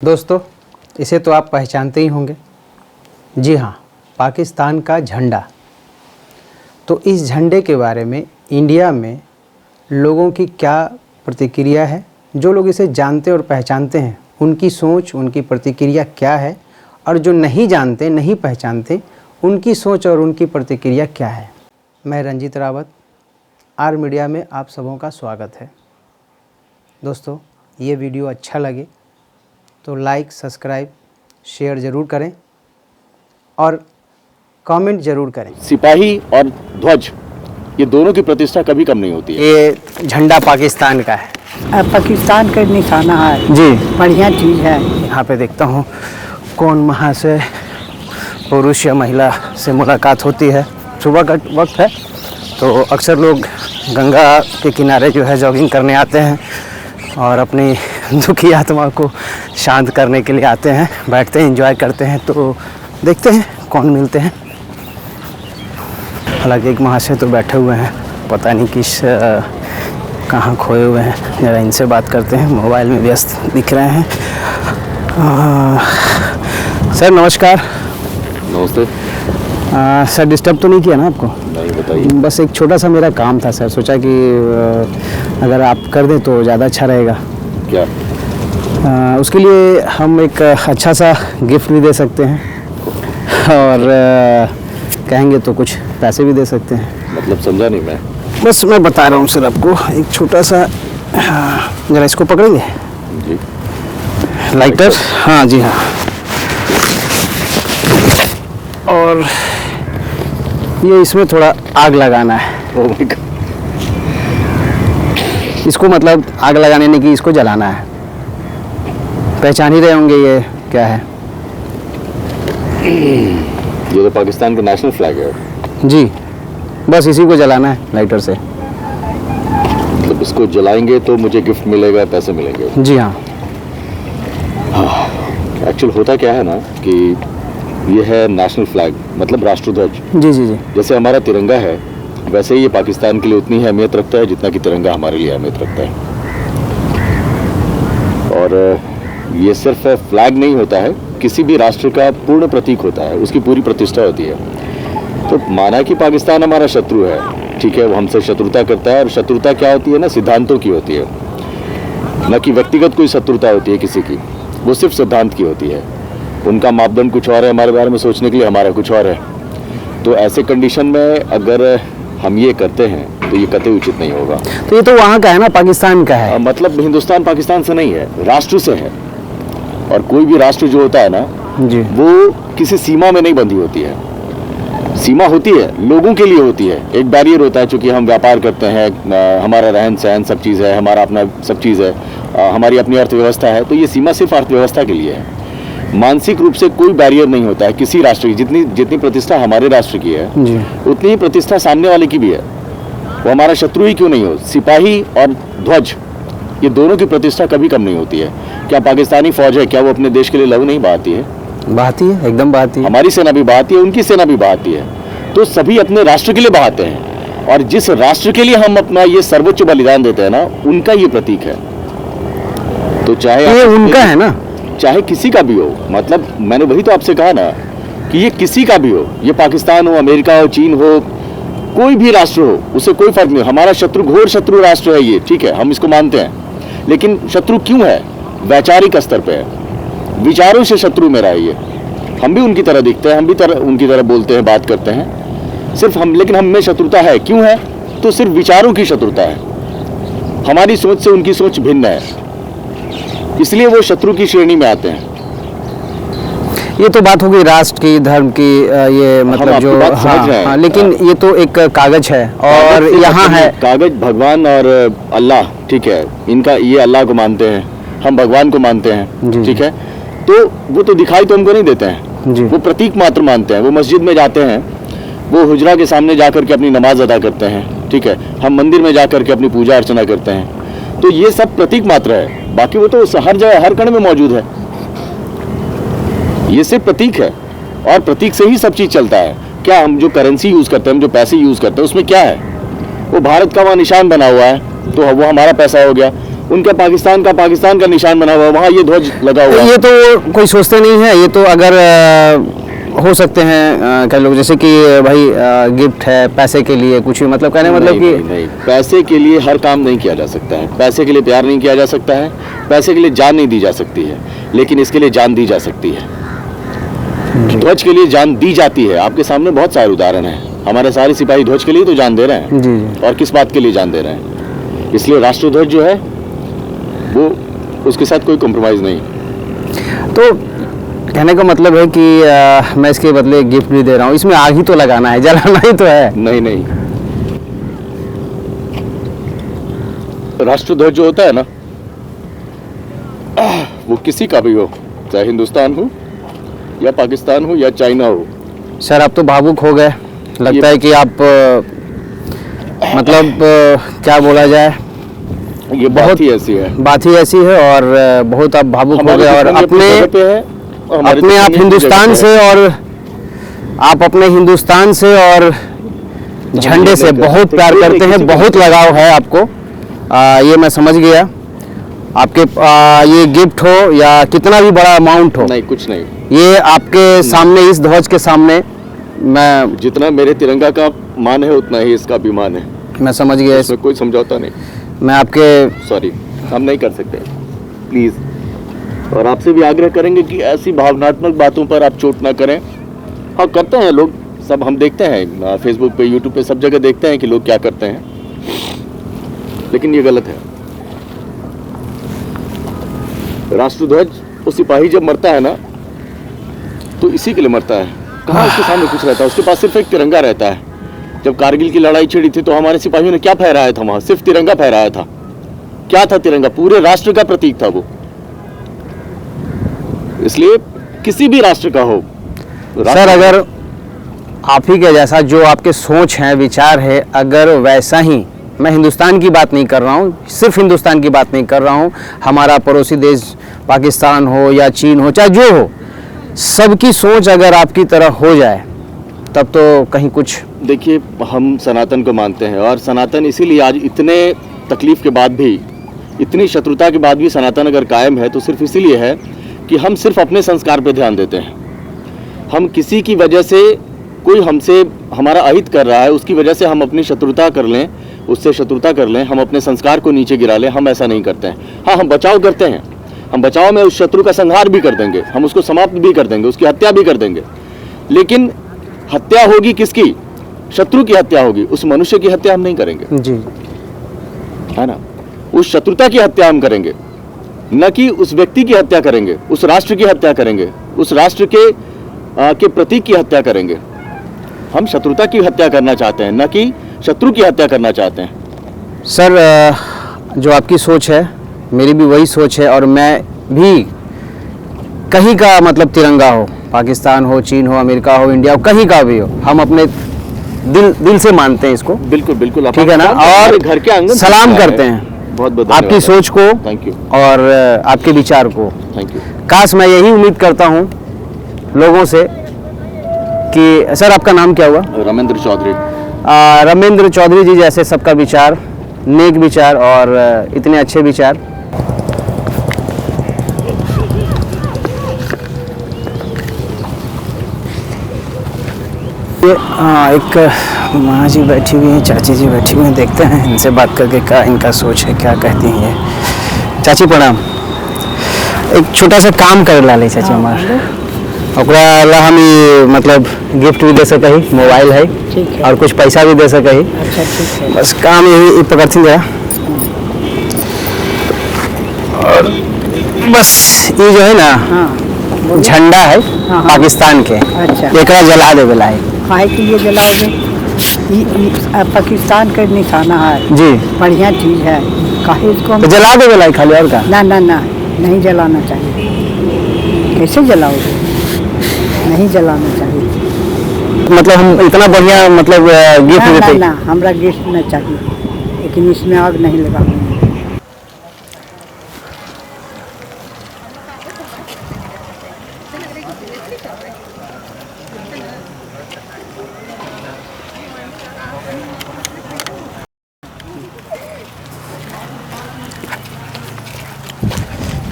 दोस्तों, इसे तो आप पहचानते ही होंगे। जी हाँ, पाकिस्तान का झंडा। तो इस झंडे के बारे में इंडिया में लोगों की क्या प्रतिक्रिया है, जो लोग इसे जानते और पहचानते हैं उनकी सोच, उनकी प्रतिक्रिया क्या है, और जो नहीं जानते, नहीं पहचानते, उनकी सोच और उनकी प्रतिक्रिया क्या है। मैं रंजीत रावत, आर मीडिया में आप सबों का स्वागत है। दोस्तों, ये वीडियो अच्छा लगे तो लाइक, सब्सक्राइब, शेयर ज़रूर करें और कमेंट ज़रूर करें। सिपाही और ध्वज, ये दोनों की प्रतिष्ठा कभी कम नहीं होती है। ये झंडा पाकिस्तान का है। पाकिस्तान का निशाना है जी, बढ़िया चीज़ है। यहाँ पे देखता हूँ कौन वहाँ से पुरुष या महिला से मुलाकात होती है। सुबह का वक्त है तो अक्सर लोग गंगा के किनारे जो है जॉगिंग करने आते हैं और अपनी दुखी आत्मा को शांत करने के लिए आते हैं, बैठते हैं, एंजॉय करते हैं। तो देखते हैं कौन मिलते हैं। हालांकि एक महाशय तो बैठे हुए हैं, पता नहीं किस कहाँ खोए हुए हैं। जरा इनसे बात करते हैं, मोबाइल में व्यस्त दिख रहे हैं। सर नमस्कार। नमस्ते। सर डिस्टर्ब तो नहीं किया ना आपको? नहीं, बताइए। बस एक छोटा सा मेरा काम था सर, सोचा कि अगर आप कर दें तो ज़्यादा अच्छा रहेगा। क्या? उसके लिए हम एक अच्छा सा गिफ्ट भी दे सकते हैं और कहेंगे तो कुछ पैसे भी दे सकते हैं। मतलब समझा नहीं मैं। बस मैं बता रहा हूँ सर आपको, एक छोटा सा, ज़रा इसको पकड़ेंगे। जी। लाइटर, हाँ जी हाँ। और ये इसमें थोड़ा आग लगाना है। Oh my God. इसको मतलब आग लगाने नहीं की, इसको जलाना है। पहचान ही रहे होंगे ये क्या है। ये तो पाकिस्तान का नेशनल फ्लैग है। जी, बस इसी को जलाना है लाइटर से। मतलब इसको जलाएंगे तो मुझे गिफ्ट मिलेगा, पैसे मिलेंगे। जी हाँ। एक्चुअल होता क्या है ना कि ये है नेशनल फ्लैग, मतलब राष्ट्रध्वज। जी जी जी। जैसे हमारा तिरंगा है, वैसे ही ये पाकिस्तान के लिए उतनी ही अहमियत रखता है जितना कि तिरंगा हमारे लिए अहमियत रखता है। और ये सिर्फ फ्लैग नहीं होता है, किसी भी राष्ट्र का पूर्ण प्रतीक होता है, उसकी पूरी प्रतिष्ठा होती है। तो माना कि पाकिस्तान हमारा शत्रु है, ठीक है, वो हमसे शत्रुता करता है। और शत्रुता क्या होती है ना, सिद्धांतों की होती है, न कि व्यक्तिगत कोई शत्रुता होती है किसी की, वो सिर्फ सिद्धांत की होती है। उनका मापदंड कुछ और है, हमारे बारे में सोचने के लिए हमारा कुछ और है। तो ऐसे कंडीशन में अगर हम ये करते हैं तो ये कतई उचित नहीं होगा। तो ये तो वहाँ का है ना, पाकिस्तान का है। मतलब हिंदुस्तान पाकिस्तान से नहीं है, राष्ट्र से है। और कोई भी राष्ट्र जो होता है ना, जी, वो किसी सीमा में नहीं बंधी होती है। सीमा होती है, लोगों के लिए होती है। एक बैरियर होता है, चूंकि हम व्यापार करते हैं, हमारा रहन सहन सब चीज़ है, हमारा अपना सब चीज़ है, हमारी अपनी अर्थव्यवस्था है। तो ये सीमा सिर्फ अर्थव्यवस्था के लिए है। मानसिक रूप से कोई बैरियर नहीं होता है किसी राष्ट्र की। जितनी प्रतिष्ठा हमारे राष्ट्र की है, जी, उतनी ही प्रतिष्ठा सामने वाले की भी है, वो हमारा शत्रु ही क्यों नहीं हो। सिपाही और ध्वज, ये दोनों की प्रतिष्ठा कभी कम नहीं होती है। क्या पाकिस्तानी फौज है, क्या वो अपने देश के लिए लहू नहीं बहाती है? बहाती है, एकदम बहाती है। हमारी सेना भी बहाती है, उनकी सेना भी बहाती है। तो सभी अपने राष्ट्र के लिए बहाते हैं। और जिस राष्ट्र के लिए हम अपना ये सर्वोच्च बलिदान देते हैं ना, उनका ये प्रतीक है। तो चाहे ये उनका है ना, चाहे किसी का भी हो, मतलब मैंने वही तो आपसे कहा ना कि ये किसी का भी हो, ये पाकिस्तान हो, अमेरिका हो, चीन हो, कोई भी राष्ट्र हो, उससे कोई फर्क नहीं। हमारा शत्रु, घोर शत्रु राष्ट्र है ये, ठीक है, हम इसको मानते हैं। लेकिन शत्रु क्यों है? वैचारिक स्तर पे है, विचारों से शत्रु मेरा है ये। हम भी उनकी तरह दिखते हैं, हम भी उनकी तरह बोलते हैं, बात करते हैं, सिर्फ हम, लेकिन हम में शत्रुता है। क्यों है? तो सिर्फ विचारों की शत्रुता है। हमारी सोच से उनकी सोच भिन्न है, इसलिए वो शत्रु की श्रेणी में आते हैं। ये तो बात हो गई राष्ट्र की, धर्म की, ये मतलब जो, हाँ, लेकिन ये तो एक कागज है और यहाँ है कागज। भगवान और अल्लाह, ठीक है, इनका, ये अल्लाह को मानते हैं, हम भगवान को मानते हैं, ठीक है। तो वो तो दिखाई तो हमको नहीं देते हैं जी, वो प्रतीक मात्र मानते हैं। वो मस्जिद में जाते हैं, वो हुजरा के सामने जाकर के अपनी नमाज अदा करते हैं, ठीक है, हम मंदिर में जाकर के अपनी पूजा अर्चना करते हैं। तो ये सब प्रतीक मात्र है, बाकी वो तो हर जगह, हर कण में मौजूद है। ये सिर्फ प्रतीक है और प्रतीक से ही सब चीज चलता है। क्या हम जो करेंसी यूज करते हैं, हम जो पैसे यूज करते हैं, उसमें क्या है? वो भारत का वहाँ निशान बना हुआ है, तो वो हमारा पैसा हो गया। उनका पाकिस्तान का निशान बना हुआ है, वहाँ ये ध्वज लगा हुआ है। ये तो कोई सोचते नहीं है। ये तो अगर हो सकते हैं कई लोग, जैसे कि भाई गिफ्ट है, पैसे के लिए कुछ भी, मतलब कहने मतलब नहीं, कि नहीं, पैसे के लिए हर काम नहीं किया जा सकता है, पैसे के लिए प्यार नहीं किया जा सकता है, पैसे के लिए जान नहीं दी जा सकती है, लेकिन इसके लिए जान दी जा सकती है। ध्वज के लिए जान दी जाती है। आपके सामने बहुत सारे उदाहरण हैं। हमारे सारे सिपाही ध्वज के लिए तो जान दे रहे हैं। जी जी। और किस बात के लिए जान दे रहे हैं? इसलिए राष्ट्रध्वज जो है वो, उसके साथ कोई कॉम्प्रोमाइज नहीं। तो कहने का मतलब है कि मैं इसके बदले गिफ्ट भी दे रहा हूँ, इसमें आग ही तो लगाना है, जलाना ही तो है। नहीं नहीं, राष्ट्रध्वज जो होता है ना, वो किसी का भी हो, चाहे हिंदुस्तान हो या पाकिस्तान हो या चाइना हो। सर आप तो भावुक हो गए, लगता है कि आप मतलब क्या बोला जाए, ये बात ही ऐसी है, बात ही ऐसी है और बहुत आप भावुक हो गए। और दुश्मन अपने जगह पे है, और हमारे अपने आप दुश्मन की हिंदुस्तान जगह पे से, है। और आप अपने हिंदुस्तान से और झंडे से बहुत प्यार करते हैं, बहुत लगाव है आपको। ये मैं समझ गया। आपके ये गिफ्ट हो या कितना भी बड़ा अमाउंट हो, नहीं, कुछ नहीं। ये आपके सामने, इस ध्वज के सामने, मैं जितना मेरे तिरंगा का मान है उतना ही इसका भी मान है। मैं समझ गया। इसमें कोई समझौता नहीं। मैं आपके सॉरी, हम नहीं कर सकते, प्लीज। और आपसे भी आग्रह करेंगे कि ऐसी भावनात्मक बातों पर आप चोट ना करें। हाँ, करते हैं लोग सब, हम देखते हैं फेसबुक पे, यूट्यूब पे, सब जगह देखते हैं कि लोग क्या करते हैं, लेकिन ये गलत है। राष्ट्रध्वज, वो सिपाही जब मरता है ना, तो इसी के लिए मरता है। कहाँ उसके सामने कुछ रहता है? उसके पास सिर्फ एक तिरंगा रहता है। जब कारगिल की लड़ाई छिड़ी थी तो हमारे सिपाहियों ने क्या फहराया था वहां? सिर्फ तिरंगा फहराया था। क्या था तिरंगा? पूरे राष्ट्र का प्रतीक था वो। इसलिए किसी भी राष्ट्र का हो, सर, अगर आप ही के जैसा जो आपके सोच है, विचार है, अगर वैसा ही, मैं हिंदुस्तान की बात नहीं कर रहा हूँ, सिर्फ हिंदुस्तान की बात नहीं कर रहा हूँ, हमारा पड़ोसी देश पाकिस्तान हो या चीन हो, चाहे जो हो, सबकी सोच अगर आपकी तरह हो जाए तब तो कहीं कुछ। देखिए, हम सनातन को मानते हैं, और सनातन इसीलिए आज इतने तकलीफ के बाद भी, इतनी शत्रुता के बाद भी सनातन अगर कायम है तो सिर्फ इसीलिए है कि हम सिर्फ अपने संस्कार पे ध्यान देते हैं। हम किसी की वजह से, कोई हमसे हमारा अहित कर रहा है, उसकी वजह से हम अपनी शत्रुता कर लें, उससे शत्रुता कर लें, हम अपने संस्कार को नीचे गिरा लें, हम ऐसा नहीं करते हैं। हाँ, हम बचाव करते हैं, हम बचाव में उस शत्रु का संहार भी कर देंगे, हम उसको समाप्त भी कर देंगे, उसकी हत्या भी कर देंगे। लेकिन हत्या होगी किसकी? शत्रु की हत्या होगी, उस मनुष्य की हत्या हम नहीं करेंगे, जी, है ना? उस शत्रुता की हत्या हम करेंगे, न कि उस व्यक्ति की हत्या करेंगे, उस राष्ट्र की हत्या करेंगे, उस राष्ट्र के प्रतीक की हत्या करेंगे। हम शत्रुता की हत्या करना चाहते हैं, न कि शत्रु की हत्या करना चाहते हैं। सर, जो आपकी सोच है, मेरी भी वही सोच है, और मैं भी कहीं का मतलब तिरंगा हो, पाकिस्तान हो, चीन हो, अमेरिका हो, इंडिया हो, कहीं का भी हो, हम अपने दिल से मानते हैं इसको। बिल्कुल बिल्कुल, ठीक है ना? और घर के आंगन सलाम करते हैं बहुत बहुत आपकी सोच को, थैंक यू, और आपके विचार को। Thank you. काश मैं यही उम्मीद करता हूँ लोगों से कि, सर आपका नाम क्या हुआ? रमेंद्र चौधरी। रमेंद्र चौधरी जी जैसे सबका विचार, नेक विचार और इतने अच्छे विचार। एक माँ जी बैठी हुई हैं, चाची जी बैठी हुई हैं, देखते हैं इनसे बात करके क्या इनका सोच है, क्या कहती हैं ये। चाची प्रणाम। एक छोटा सा काम करे ला चाची हमारे, ओकरा ला हम ये मतलब गिफ्ट भी दे सके, मोबाइल है, ठीक है। और कुछ पैसा भी दे सके। अच्छा, ठीक है। बस काम यही पकड़ती जरा, और बस ये जो है ना, हाँ, झंडा है हाँ। पाकिस्तान के, अच्छा। एकरा जला दे बेला है। काहे के लिए जलाओगे? पाकिस्तान का निशाना है, जी, बढ़िया चीज है, काहे इसको तो जला दे बेला है खाली, और का? ना ना ना, नहीं जलाना चाहिए। कैसे जलाओगे? नहीं जलाना चाहिए। मतलब हम इतना बढ़िया मतलब गिफ्ट ना ना देते। ना, हमरा गिफ्ट न चाहिए, लेकिन इसमें आग नहीं लगाऊंगी।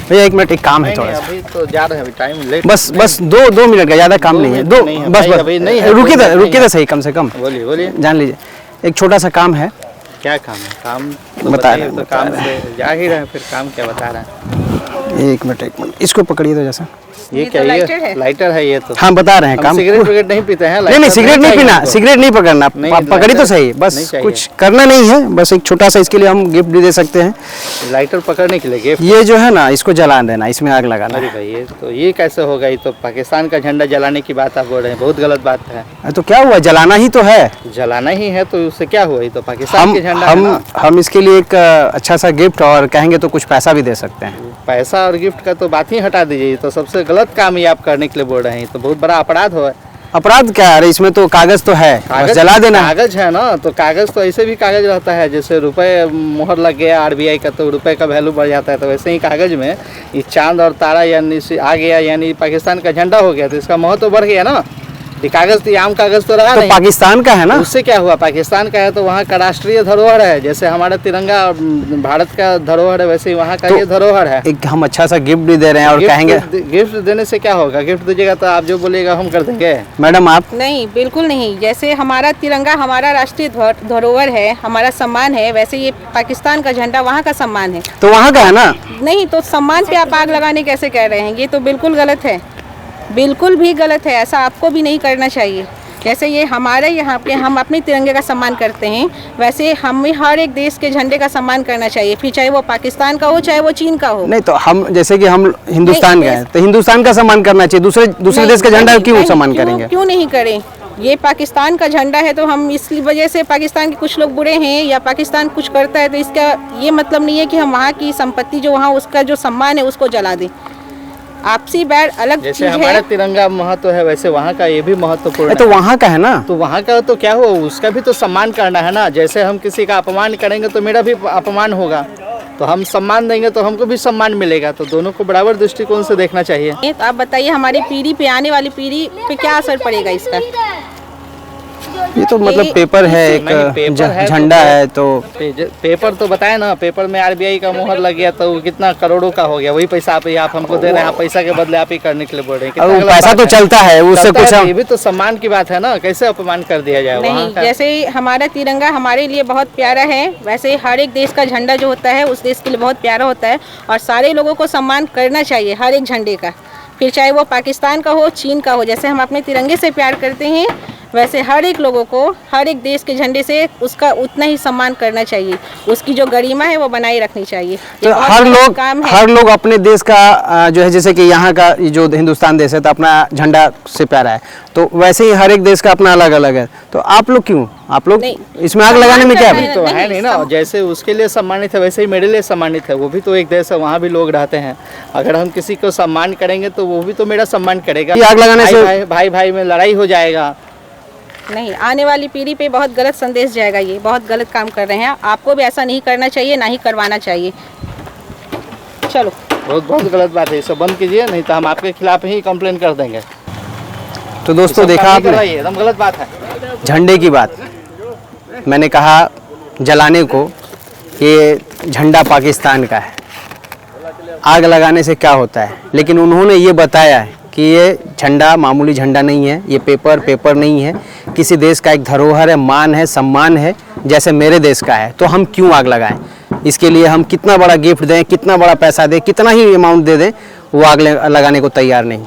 भैया एक मिनट, एक काम है थोड़ा सा, अभी तो जा रहे हैं, अभी टाइम लेट। बस दो मिनट का ज़्यादा काम नहीं है, दो नहीं है बस भाई, अभी नहीं है, रुकिए तो सही, कम से कम बोलिए बोलिए, जान लीजिए, एक छोटा सा काम है। क्या काम है? काम तो बता रहे बताइए, हैं, तो काम से जा ही रहे हैं, फिर काम क्या बता रहे हैं? एक मिनट, इसको पकड़िए तो जैसा, ये क्या, ये लाइटर है ये तो। हाँ बता रहे हैं हम काम। सिगरेट विगरेट नहीं पीते हैं, नहीं सिगरेट नहीं पीना, सिगरेट नहीं पकड़ना, नहीं, पकड़ी तो सही, नहीं बस चाहिए। कुछ करना नहीं है, बस एक छोटा सा इसके लिए हम गिफ्ट भी दे सकते हैं। लाइटर पकड़ने के लिए गिफ्ट? ये जो है ना, इसको जला देना, इसमें आग लगाना अरे है। भाई ये कैसे होगा? ये तो पाकिस्तान का झंडा जलाने की बात आप बोल रहे हैं, बहुत गलत बात है। तो क्या हुआ, जलाना ही तो है। जलाना ही है तो उससे क्या हुआ? ये तो पाकिस्तान के झंडा है ना। हम इसके लिए एक अच्छा सा गिफ्ट, और कहेंगे तो कुछ पैसा भी दे सकते हैं। पैसा और गिफ्ट का तो बात ही हटा दीजिए, ये तो सबसे गलत काम ये आप करने के लिए बोल रहे हैं, ये तो बहुत बड़ा अपराध हो। अपराध क्या है? अरे इसमें तो कागज तो है, बस जला देना है। कागज है ना, तो कागज तो ऐसे भी कागज रहता है, जैसे रुपए मोहर लग गया आरबीआई का तो रुपए का वैल्यू बढ़ जाता है, तो वैसे ही कागज में ये चांद और तारा यानी आ गया, यानी पाकिस्तान का झंडा हो गया, तो इसका महत्व बढ़ गया ना। ये कागज तो आम कागज तो रहा तो नहीं। पाकिस्तान का है ना, उससे क्या हुआ? पाकिस्तान का है तो वहाँ का राष्ट्रीय धरोहर है, जैसे हमारा तिरंगा भारत का धरोहर है, वैसे ही वहाँ का तो ये धरोहर है। एक हम अच्छा सा गिफ्ट भी दे रहे हैं, और कहेंगे गिफ्ट देने से क्या होगा? गिफ्ट दीजिएगा तो आप जो बोलिएगा हम कर देंगे। मैडम आप नहीं, बिल्कुल नहीं। जैसे हमारा तिरंगा हमारा राष्ट्रीय धरोहर है, हमारा सम्मान है, वैसे ये पाकिस्तान का झंडा वहाँ का सम्मान है। तो वहाँ का है ना। नहीं तो सम्मान पे आप आग लगाने कैसे कह रहे हैं? ये तो बिल्कुल गलत है, बिल्कुल भी गलत है। ऐसा आपको भी नहीं करना चाहिए। जैसे ये हमारे यहाँ पे हम अपने तिरंगे का सम्मान करते हैं, वैसे हमें हर एक देश के झंडे का सम्मान करना चाहिए, फिर चाहे वो पाकिस्तान का हो चाहे वो चीन का हो। नहीं तो हम जैसे कि हम हिंदुस्तान नहीं, के हैं, तो हिंदुस्तान का सम्मान करना चाहिए, दूसरे देश का झंडा क्यों सम्मान करेंगे? क्यों नहीं करें? ये पाकिस्तान का झंडा है, तो हम इस वजह से पाकिस्तान के कुछ लोग बुरे हैं या पाकिस्तान कुछ करता है, तो इसका ये मतलब नहीं है कि हम वहाँ की संपत्ति जो वहाँ उसका जो सम्मान है उसको जला दें। आपसी बैर अलग जैसे चीज हमारा है। तिरंगा महत्व है, वैसे वहाँ का ये भी महत्वपूर्ण तो है। वहाँ का है ना, तो वहाँ का तो क्या हुआ? उसका भी तो सम्मान करना है ना। जैसे हम किसी का अपमान करेंगे तो मेरा भी अपमान होगा, तो हम सम्मान देंगे तो हमको भी सम्मान मिलेगा, तो दोनों को बराबर दृष्टिकोण से देखना चाहिए। तो आप बताइए हमारी पीढ़ी पे, आने वाली पीढ़ी पे क्या असर पड़ेगा इसका? ये तो मतलब पेपर है, एक नहीं, पेपर है तो झंडा है, तो पेपर तो बताए ना, पेपर में आरबीआई का मोहर लग गया तो वो कितना करोड़ों का हो गया। वही पैसा आप हमको दे रहे हैं, आप पैसा के बदले आप ही करने के लिए बोल रहे हैं। और कितना वो गलत पैसा बात तो है। चलता है, उससे चलता है कुछ तो हम ये भी तो सम्मान की बात है ना, कैसे अपमान कर दिया जाए वहाँ नहीं, का? जैसे हमारा तिरंगा हमारे लिए बहुत प्यारा है, वैसे हर एक देश का झंडा जो होता है उस देश के लिए बहुत प्यारा होता है, और सारे लोगों को सम्मान करना चाहिए हर एक झंडे का, फिर चाहे वो पाकिस्तान का हो चीन का हो। जैसे हम अपने तिरंगे से प्यार करते हैं, वैसे हर एक लोगों को हर एक देश के झंडे से उसका उतना ही सम्मान करना चाहिए, उसकी जो गरिमा है वो बनाए रखनी चाहिए। ये तो बहुत हर बड़ा लोग काम है। हर लोग अपने देश का जो है, जैसे कि यहाँ का ये जो हिंदुस्तान देश है तो अपना झंडा से प्यारा है, तो वैसे ही हर एक देश का अपना अलग अलग है। तो आप लोग क्यों, आप लोग नहीं, इसमें आग लगाने में क्या सम्मान है? तो है नहीं ना, जैसे उसके लिए सम्मानित है वैसे ही मेरे लिए सम्मानित है। वो भी तो एक देश है, वहाँ भी लोग रहते हैं। अगर हम किसी को सम्मान करेंगे तो वो भी तो मेरा सम्मान करेगा। ये आग लगाने से भाई में लड़ाई हो जाएगा। नहीं, आने वाली पीढ़ी पे बहुत गलत संदेश जाएगा। ये बहुत गलत काम कर रहे हैं, आपको भी ऐसा नहीं करना चाहिए, ना ही करवाना चाहिए। चलो, बहुत गलत बात है, इसे बंद कीजिए, नहीं तो हम आपके खिलाफ ही कंप्लेन कर देंगे। तो दोस्तों देखा आपने एकदम गलत बात है। झंडे की बात, मैंने कहा जलाने को, ये झंडा पाकिस्तान का है, आग लगाने से क्या होता है, लेकिन उन्होंने ये बताया है कि ये झंडा मामूली झंडा नहीं है, ये पेपर नहीं है, किसी देश का एक धरोहर है, मान है, सम्मान है, जैसे मेरे देश का है। तो हम क्यों आग लगाएं? इसके लिए हम कितना बड़ा गिफ्ट दें, कितना बड़ा पैसा दें, कितना ही अमाउंट दे दें, वो आग लगाने को तैयार नहीं।